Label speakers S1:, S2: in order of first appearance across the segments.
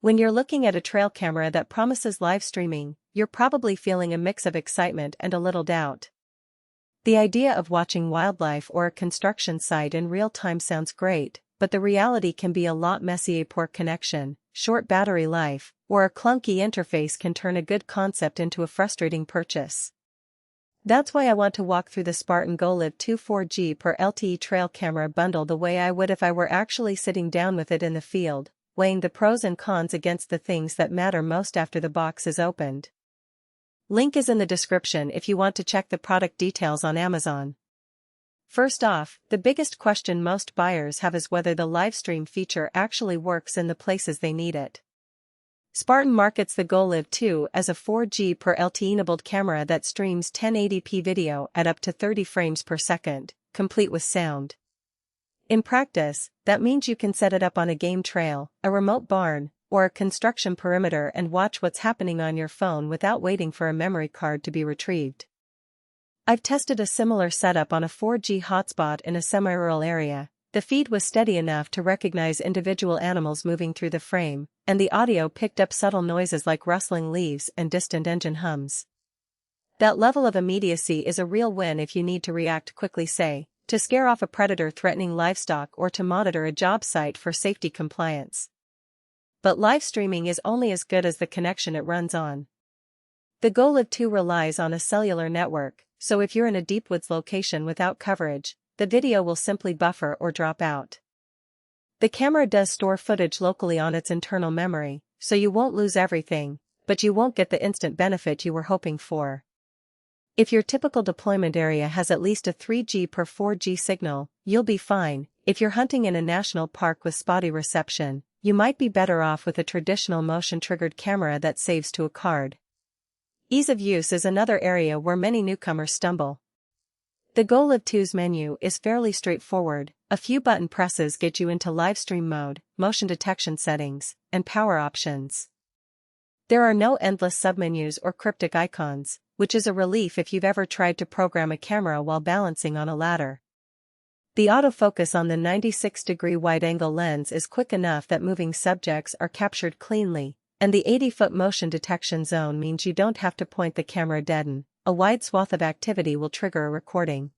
S1: When you're looking at a trail camera that promises live streaming, you're probably feeling a mix of excitement and a little doubt. The idea of watching wildlife or a construction site in real time sounds great, but the reality can be a lot messy. A poor connection, short battery life, or a clunky interface can turn a good concept into a frustrating purchase. That's why I want to walk through the Spartan GoLive2 4G per LTE trail camera bundle the way I would if I were actually sitting down with it in the field, weighing the pros and cons against the things that matter most after the box is opened. Link is in the description if you want to check the product details on Amazon. First off, the biggest question most buyers have is whether the livestream feature actually works in the places they need it. Spartan markets the GoLive2 as a 4G per LTE-enabled camera that streams 1080p video at up to 30 frames per second, complete with sound. In practice, that means you can set it up on a game trail, a remote barn, or a construction perimeter and watch what's happening on your phone without waiting for a memory card to be retrieved. I've tested a similar setup on a 4G hotspot in a semi-rural area. The feed was steady enough to recognize individual animals moving through the frame, and the audio picked up subtle noises like rustling leaves and distant engine hums. That level of immediacy is a real win if you need to react quickly, say, to scare off a predator threatening livestock or to monitor a job site for safety compliance. But live streaming is only as good as the connection it runs on. The GoLive2 relies on a cellular network, so if you're in a deep woods location without coverage, the video will simply buffer or drop out. The camera does store footage locally on its internal memory, so you won't lose everything, but you won't get the instant benefit you were hoping for. If your typical deployment area has at least a 3G per 4G signal, you'll be fine. If you're hunting in a national park with spotty reception, you might be better off with a traditional motion-triggered camera that saves to a card. Ease of use is another area where many newcomers stumble. The GoLive2's menu is fairly straightforward. A few button presses get you into live stream mode, motion detection settings, and power options. There are no endless submenus or cryptic icons, which is a relief if you've ever tried to program a camera while balancing on a ladder. The autofocus on the 96-degree wide-angle lens is quick enough that moving subjects are captured cleanly, and the 80-foot motion detection zone means you don't have to point the camera dead. A wide swath of activity will trigger a recording.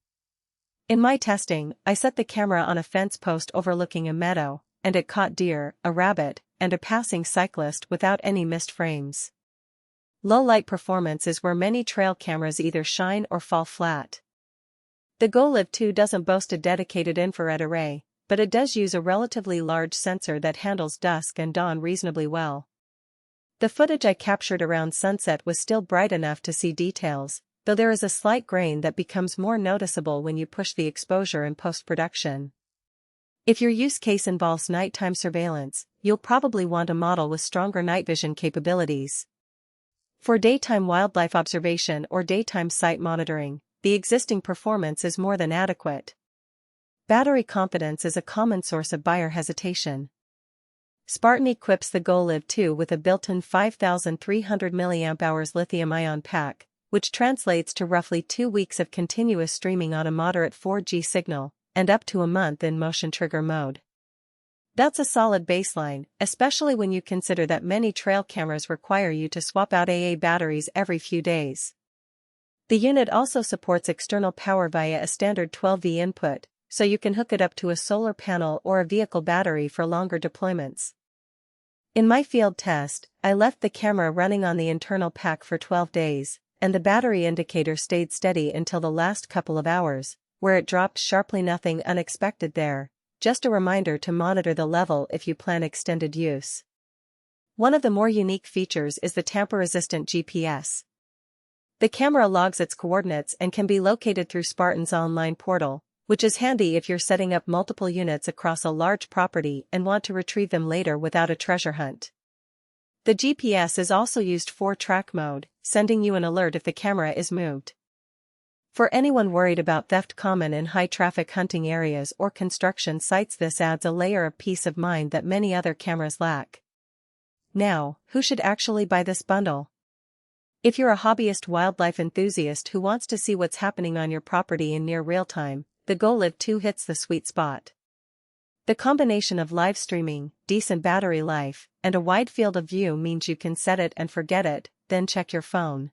S1: In my testing, I set the camera on a fence post overlooking a meadow, and it caught deer, a rabbit, and a passing cyclist without any missed frames. Low light performance is where many trail cameras either shine or fall flat. The GoLive2 doesn't boast a dedicated infrared array, but it does use a relatively large sensor that handles dusk and dawn reasonably well. The footage I captured around sunset was still bright enough to see details, though there is a slight grain that becomes more noticeable when you push the exposure in post-production. If your use case involves nighttime surveillance, you'll probably want a model with stronger night vision capabilities. For daytime wildlife observation or daytime site monitoring, the existing performance is more than adequate. Battery competence is a common source of buyer hesitation. Spartan equips the GoLive2 with a built-in 5,300 mAh lithium-ion pack, which translates to roughly 2 weeks of continuous streaming on a moderate 4G signal, and up to a month in motion trigger mode. That's a solid baseline, especially when you consider that many trail cameras require you to swap out AA batteries every few days. The unit also supports external power via a standard 12V input, so you can hook it up to a solar panel or a vehicle battery for longer deployments. In my field test, I left the camera running on the internal pack for 12 days, and the battery indicator stayed steady until the last couple of hours, where it dropped sharply. Nothing unexpected there, just a reminder to monitor the level if you plan extended use. One of the more unique features is the tamper-resistant GPS. The camera logs its coordinates and can be located through Spartan's online portal, which is handy if you're setting up multiple units across a large property and want to retrieve them later without a treasure hunt. The GPS is also used for track mode, sending you an alert if the camera is moved. For anyone worried about theft common in high-traffic hunting areas or construction sites, this adds a layer of peace of mind that many other cameras lack. Now, who should actually buy this bundle? If you're a hobbyist wildlife enthusiast who wants to see what's happening on your property in near real time, the GoLive2 hits the sweet spot. The combination of live streaming, decent battery life, and a wide field of view means you can set it and forget it, then check your phone.